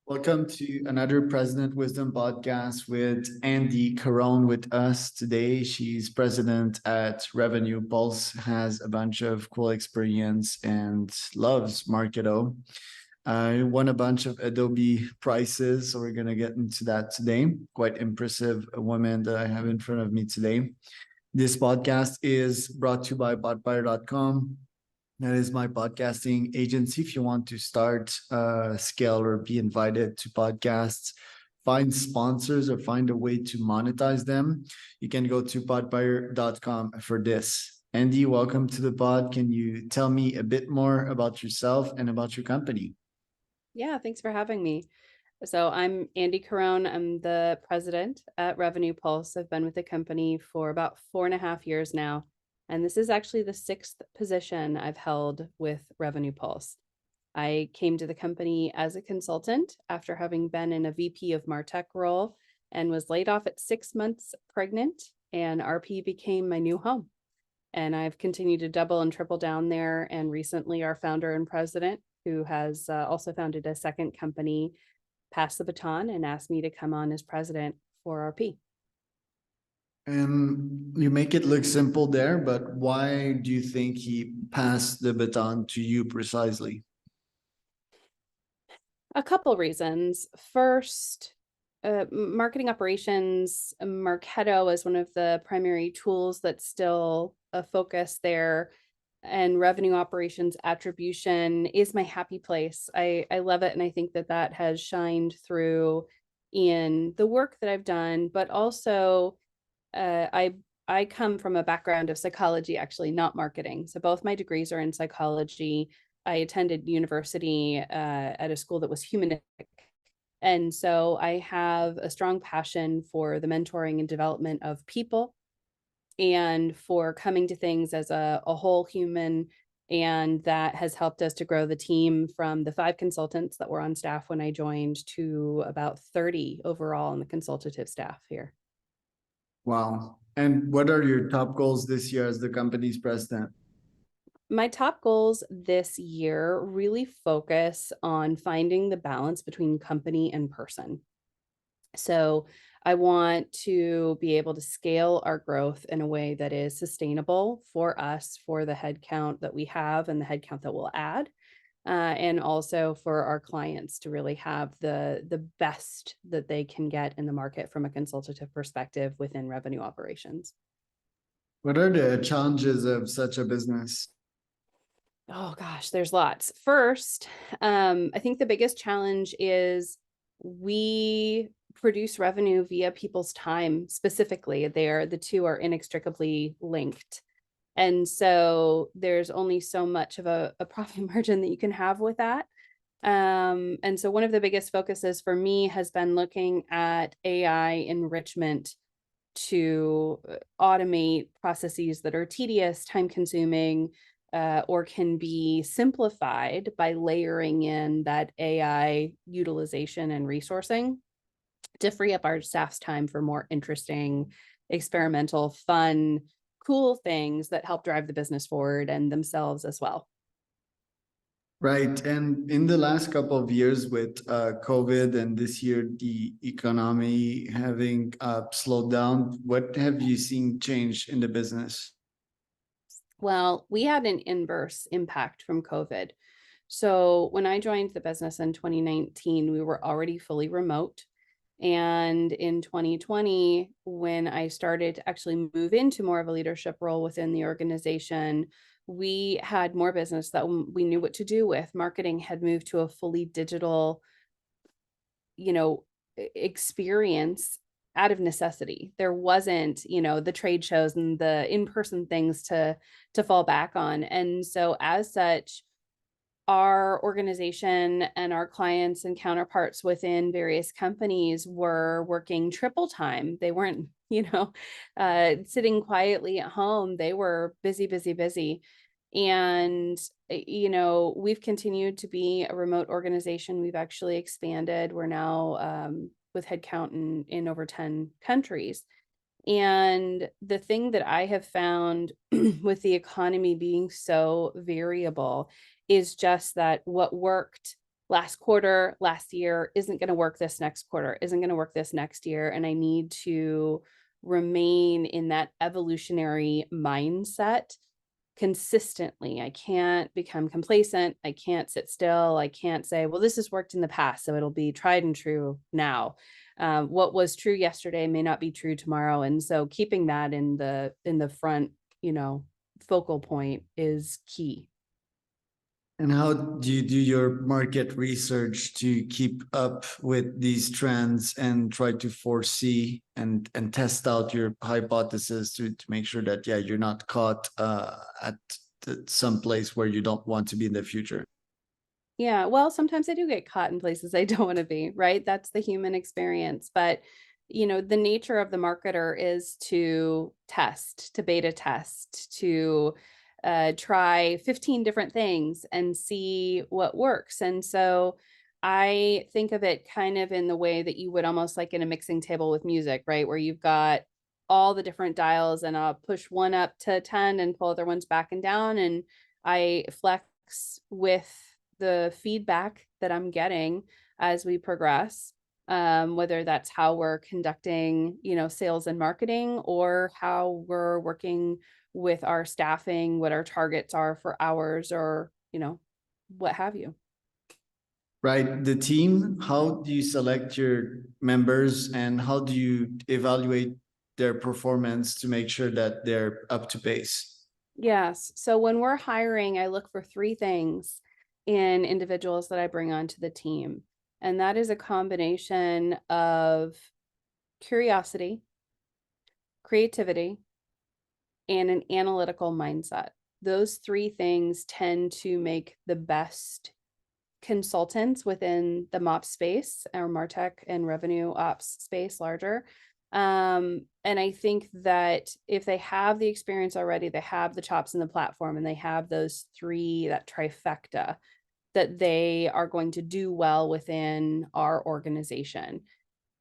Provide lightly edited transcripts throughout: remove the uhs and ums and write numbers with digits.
Welcome to another President Wisdom podcast with Andy Caron with us today. She's president at Revenue Pulse, has a bunch of cool experience and loves Marketo. Won a bunch of Adobe prizes, so we're going to get into that today. Quite impressive woman that I have in front of me today. This podcast is brought to you by botbuyer.com. That is my podcasting agency. If you want to start, scale, or be invited to podcasts, find sponsors, or find a way to monetize them, you can go to podbuyer.com for this. Andy, welcome to the pod. Can you tell me a bit more about yourself and about your company? Yeah, thanks for having me. So I'm Andy Caron. I'm the president at Revenue Pulse. I've been with the company for about 4.5 years now. And this is actually the sixth position I've held with Revenue Pulse. I came to the company as a consultant after having been in a VP of MarTech role and was laid off at 6 months pregnant, and RP became my new home. And I've continued to double and triple down there. And recently, our founder and president, who has also founded a second company, passed the baton and asked me to come on as president for RP. And you make it look simple there, but why do you think he passed the baton to you precisely? A couple reasons. First, marketing operations, Marketo is one of the primary tools that's still a focus there. And revenue operations attribution is my happy place. I love it. And I think that has shined through in the work that I've done, but also I come from a background of psychology, actually, not marketing. So both my degrees are in psychology. I attended university at a school that was humanistic. And so I have a strong passion for the mentoring and development of people and for coming to things as a whole human. And that has helped us to grow the team from the 5 consultants that were on staff when I joined to about 30 overall in the consultative staff here. Wow. And what are your top goals this year as the company's president? My top goals this year really focus on finding the balance between company and person. So I want to be able to scale our growth in a way that is sustainable for us, for the headcount that we have and the headcount that we'll add, and also for our clients to really have the best that they can get in the market from a consultative perspective within revenue operations. What are the challenges of such a business? Oh gosh, there's lots. First, I think the biggest challenge is we produce revenue via people's time specifically. The two are inextricably linked. And so there's only so much of a profit margin that you can have with that. And so one of the biggest focuses for me has been looking at AI enrichment to automate processes that are tedious, time consuming, or can be simplified by layering in that AI utilization and resourcing to free up our staff's time for more interesting, experimental, fun, cool things that help drive the business forward and themselves as well. Right. And in the last couple of years with COVID and this year, the economy having slowed down, what have you seen change in the business? Well, we had an inverse impact from COVID. So when I joined the business in 2019, we were already fully remote. And in 2020, when I started to actually move into more of a leadership role within the organization, we had more business that we knew what to do with. Marketing had moved to a fully digital, experience out of necessity. There wasn't, the trade shows and the in-person things to fall back on. And so as such, our organization and our clients and counterparts within various companies were working triple time. They weren't, sitting quietly at home. They were busy, busy, busy. And, we've continued to be a remote organization. We've actually expanded. We're now with headcount in over 10 countries. And the thing that I have found with the economy being so variable is just that what worked last quarter, last year isn't going to work this next quarter, isn't going to work this next year. And I need to remain in that evolutionary mindset consistently. I can't become complacent. I can't sit still. I can't say, well, this has worked in the past, so it'll be tried and true now. What was true yesterday may not be true tomorrow. And so keeping that in the front, focal point is key. And how do you do your market research to keep up with these trends and try to foresee and test out your hypothesis to make sure that, yeah, you're not caught at some place where you don't want to be in the future? Yeah, well, sometimes I do get caught in places I don't want to be, right? That's the human experience. But, the nature of the marketer is to test, to beta test, to try 15 different things and see what works. And so I think of it kind of in the way that you would almost like in a mixing table with music, right? Where you've got all the different dials and I'll push one up to 10 and pull other ones back and down. And I flex with the feedback that I'm getting as we progress, whether that's how we're conducting, sales and marketing, or how we're working with our staffing, what our targets are for hours, or, what have you. Right. The team, how do you select your members and how do you evaluate their performance to make sure that they're up to pace? Yes. So when we're hiring, I look for three things in individuals that I bring onto the team. And that is a combination of curiosity, creativity, and an analytical mindset. Those three things tend to make the best consultants within the MOP space, or MarTech and revenue ops space larger. And I think that if they have the experience already, they have the chops in the platform, and they have those three, that trifecta, that they are going to do well within our organization.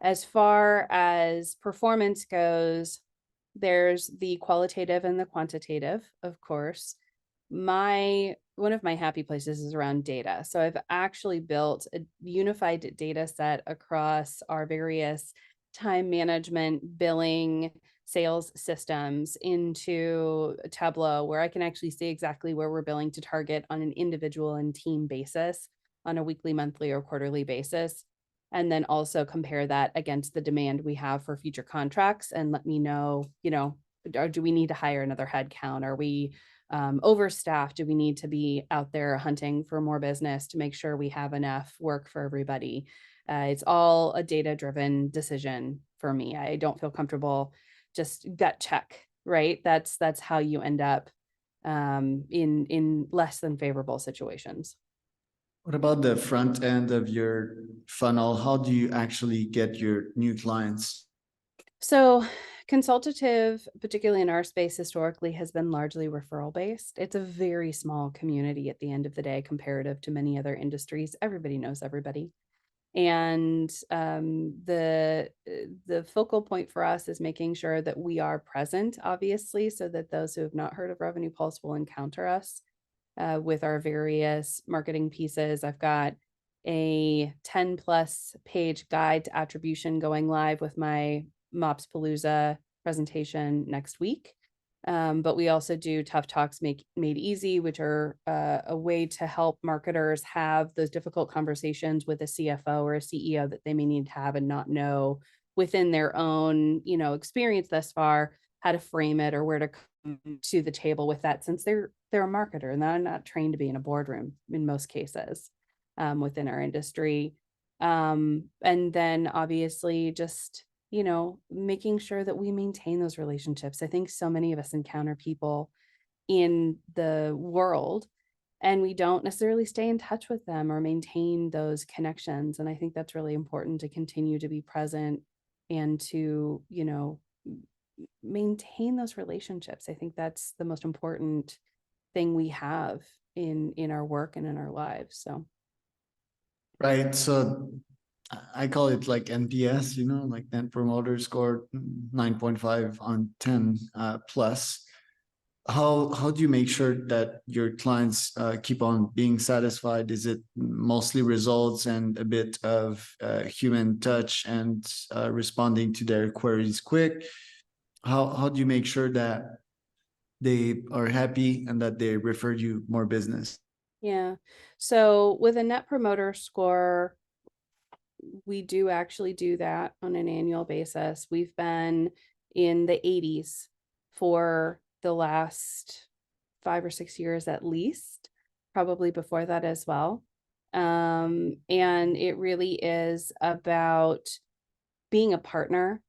As far as performance goes, there's the qualitative and the quantitative, of course. One of my happy places is around data. So I've actually built a unified data set across our various time management, billing, sales systems into Tableau, where I can actually see exactly where we're billing to target on an individual and team basis on a weekly, monthly, or quarterly basis. And then also compare that against the demand we have for future contracts and let me know, or do we need to hire another headcount? Are we overstaffed? Do we need to be out there hunting for more business to make sure we have enough work for everybody? It's all a data-driven decision for me. I don't feel comfortable just gut check, right? That's how you end up in less than favorable situations. What about the front end of your funnel? How do you actually get your new clients? So consultative, particularly in our space historically, has been largely referral based. It's a very small community at the end of the day, comparative to many other industries. Everybody knows everybody. And the focal point for us is making sure that we are present, obviously, so that those who have not heard of Revenue Pulse will encounter us with our various marketing pieces. I've got a 10+ page guide to attribution going live with my Mops Palooza presentation next week. But we also do Tough Talks Made Easy, which are a way to help marketers have those difficult conversations with a CFO or a CEO that they may need to have and not know within their own, experience thus far, how to frame it or where to come to the table with that, since they're a marketer and they're not trained to be in a boardroom in most cases within our industry. And then obviously just making sure that we maintain those relationships. I think so many of us encounter people in the world and we don't necessarily stay in touch with them or maintain those connections. And I think that's really important to continue to be present and to, maintain those relationships. I think that's the most important thing we have in our work and in our lives. So Right. So I call it like NPS, like Net Promoter Score 9.5 on 10 plus. how do you make sure that your clients keep on being satisfied? Is it mostly results and a bit of human touch and responding to their queries quick? How do you make sure that they are happy and that they refer you more business? Yeah. So with a net promoter score, we do actually do that on an annual basis. We've been in the 80s for the last 5 or 6 years at least, probably before that as well. And it really is about being a partner.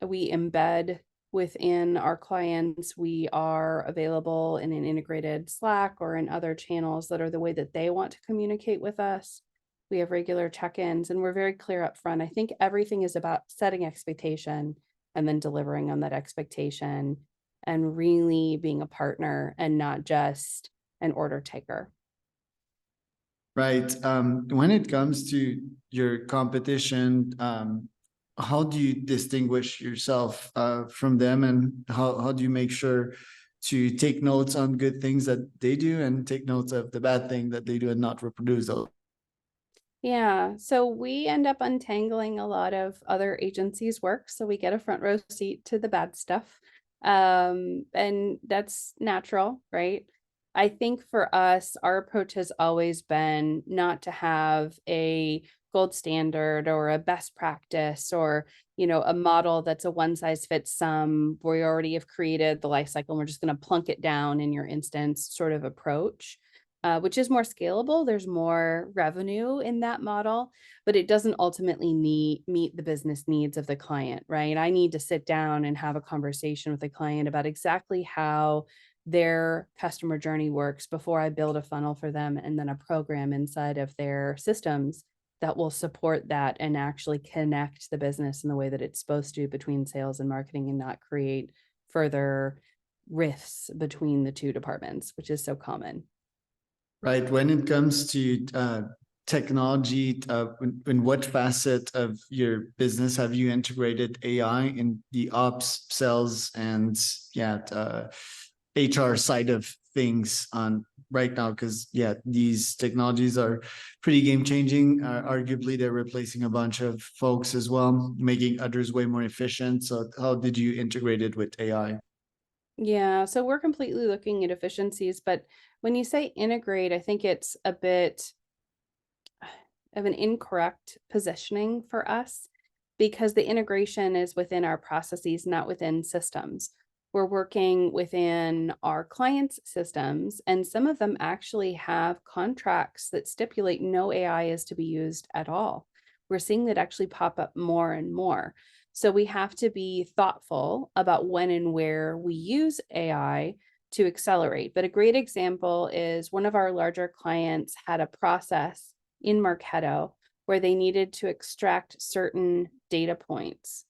We embed within our clients. We are available in an integrated Slack or in other channels that are the way that they want to communicate with us. We have regular check-ins and we're very clear up front. I think everything is about setting expectation and then delivering on that expectation and really being a partner and not just an order taker. Right. When it comes to your competition, how do you distinguish yourself from them, and how do you make sure to take notes on good things that they do and take notes of the bad thing that they do and not reproduce those? Yeah, so we end up untangling a lot of other agencies' work, so we get a front row seat to the bad stuff. And that's natural, right? I think for us, our approach has always been not to have a gold standard or a best practice or, a model that's a one size fits some. We already have created the life cycle and we're just going to plunk it down in your instance sort of approach. Which is more scalable. There's more revenue in that model, but it doesn't ultimately meet the business needs of the client, right? I need to sit down and have a conversation with the client about exactly how their customer journey works before I build a funnel for them and then a program inside of their systems that will support that and actually connect the business in the way that it's supposed to between sales and marketing and not create further rifts between the two departments, which is so common. Right. When it comes to technology, in what facet of your business have you integrated AI in the ops, sales, and HR side of things on right now? Because these technologies are pretty game changing. Arguably, they're replacing a bunch of folks as well, making others way more efficient. So, how did you integrate it with AI? Yeah, so we're completely looking at efficiencies, but when you say integrate, I think it's a bit of an incorrect positioning for us because the integration is within our processes, not within systems. We're working within our clients' systems, and some of them actually have contracts that stipulate no AI is to be used at all. We're seeing that actually pop up more and more. So we have to be thoughtful about when and where we use AI to accelerate. But a great example is one of our larger clients had a process in Marketo where they needed to extract certain data points.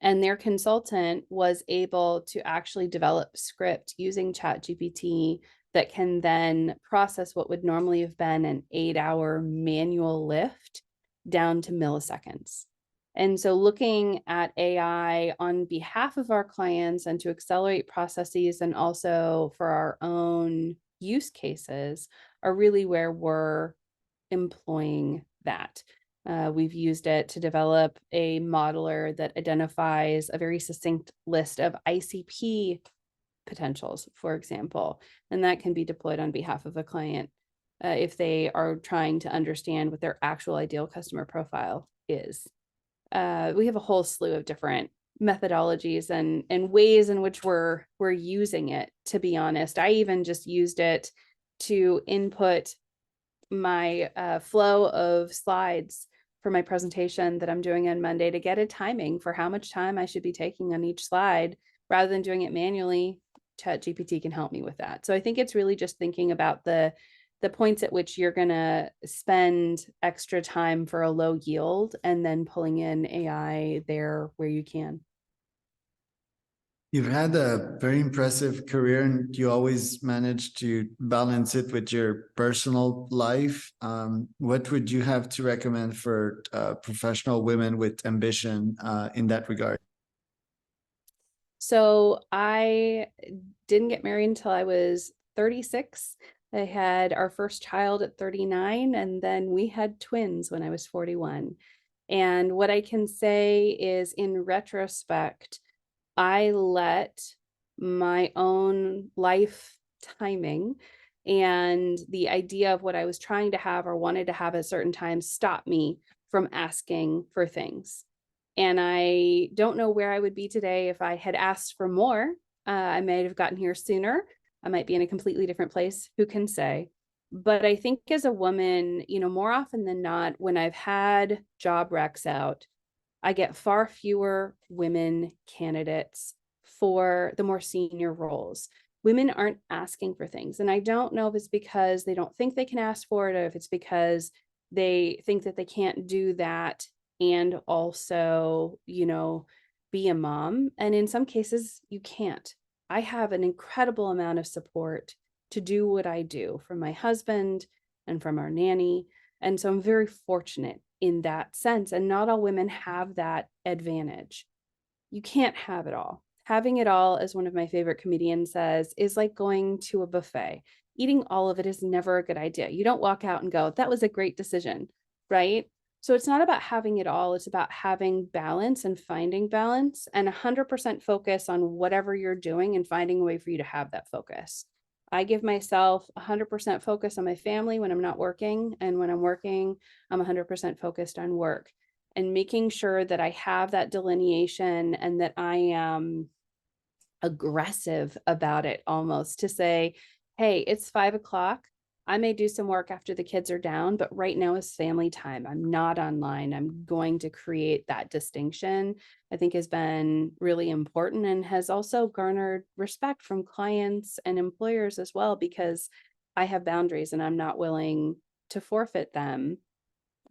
And their consultant was able to actually develop script using ChatGPT that can then process what would normally have been an 8-hour manual lift down to milliseconds. And so looking at AI on behalf of our clients and to accelerate processes and also for our own use cases are really where we're employing that. We've used it to develop a modeler that identifies a very succinct list of ICP potentials, for example, and that can be deployed on behalf of a client if they are trying to understand what their actual ideal customer profile is. We have a whole slew of different methodologies and ways in which we're using it, to be honest. I even just used it to input my flow of slides for my presentation that I'm doing on Monday to get a timing for how much time I should be taking on each slide rather than doing it manually. ChatGPT can help me with that. So I think it's really just thinking about the points at which you're going to spend extra time for a low yield and then pulling in AI there where you can. You've had a very impressive career and you always manage to balance it with your personal life. What would you have to recommend for professional women with ambition in that regard? So I didn't get married until I was 36. I had our first child at 39, and then we had twins when I was 41. And what I can say is, in retrospect, I let my own life timing and the idea of what I was trying to have or wanted to have at certain times stop me from asking for things. And I don't know where I would be today if I had asked for more. I might have gotten here sooner. I might be in a completely different place. Who can say? But I think as a woman, more often than not, when I've had job recs out, I get far fewer women candidates for the more senior roles. Women aren't asking for things. And I don't know if it's because they don't think they can ask for it, or if it's because they think that they can't do that and also, be a mom. And in some cases, you can't. I have an incredible amount of support to do what I do from my husband and from our nanny. And so I'm very fortunate in that sense. And not all women have that advantage. You can't have it all. Having it all, as one of my favorite comedians says, is like going to a buffet. Eating all of it is never a good idea. You don't walk out and go, that was a great decision, right? So it's not about having it all. It's about having balance and finding balance and 100% focus on whatever you're doing and finding a way for you to have that focus. I give myself 100% focus on my family when I'm not working. And when I'm working, I'm 100% focused on work, and making sure that I have that delineation and that I am aggressive about it, almost to say, hey, it's 5 o'clock. I may do some work after the kids are down, but right now is family time. I'm not online. I'm going to create that distinction. I think has been really important and has also garnered respect from clients and employers as well, because I have boundaries and I'm not willing to forfeit them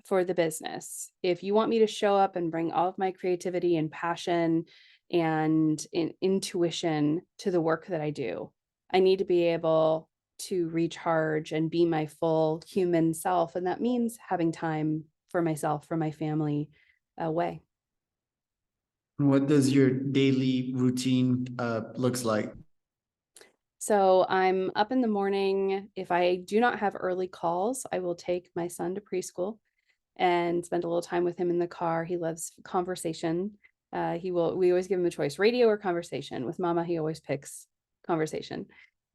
for the business. If you want me to show up and bring all of my creativity and passion and intuition to the work that I do, I need to be able to recharge and be my full human self. And that means having time for myself, for my family away. What does your daily routine looks like? So I'm up in the morning. If I do not have early calls, I will take my son to preschool and spend a little time with him in the car. He loves conversation. We always give him a choice, radio or conversation. With mama, he always picks conversation.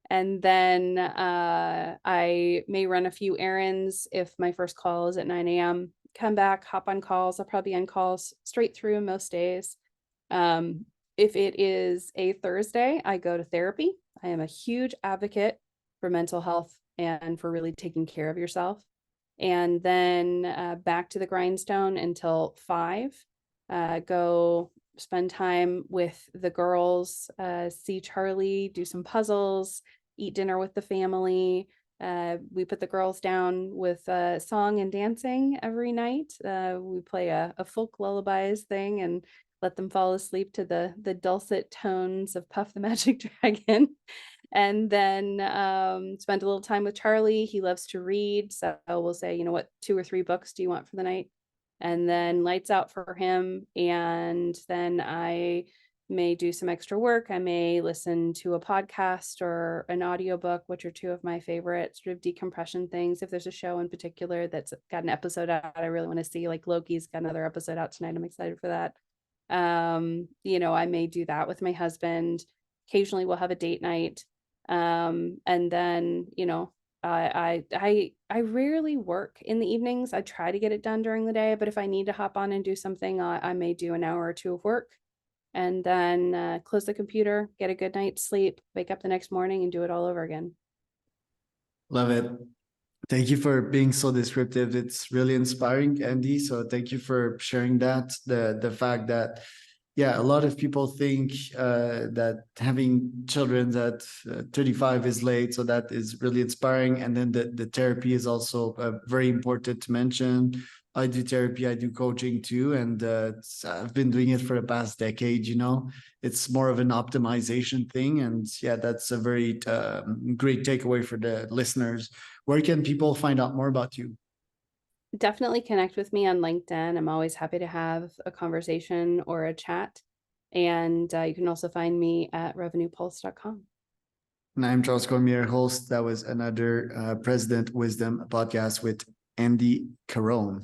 And then I may run a few errands if my first call is at 9 a.m. Come back, hop on calls. I'll probably be on calls straight through most days. If it is a Thursday, I go to therapy. I am a huge advocate for mental health and for really taking care of yourself. And then back to the grindstone until 5. Go spend time with the girls, see Charlie, do some puzzles, eat dinner with the family. We put the girls down with song and dancing every night. We play a folk lullabies thing and let them fall asleep to the dulcet tones of Puff the Magic Dragon. And then spend a little time with Charlie. He loves to read. So we'll say, what 2 or 3 books do you want for the night? And then lights out for him. And then I may do some extra work. I may listen to a podcast or an audiobook, which are 2 of my favorite sort of decompression things. If there's a show in particular that's got an episode out, I really want to see, like Loki's got another episode out tonight. I'm excited for that. I may do that with my husband. Occasionally we'll have a date night. And then, I rarely work in the evenings. I try to get it done during the day, but if I need to hop on and do something, I may do an hour or 2 of work and then close the computer, get a good night's sleep, wake up the next morning and do it all over again. Love it. Thank you for being so descriptive. It's really inspiring, Andy. So thank you for sharing that. The fact that, yeah, a lot of people think that having children at 35 is late. So that is really inspiring. And then the therapy is also very important to mention. I do therapy, I do coaching too, and I've been doing it for the past decade. It's more of an optimization thing, and yeah, that's a very great takeaway for the listeners. Where can people find out more about you? Definitely connect with me on LinkedIn. I'm always happy to have a conversation or a chat. And you can also find me at revenuepulse.com. And I'm Charles Cormier, host. That was another President Wisdom podcast with Andy Caron.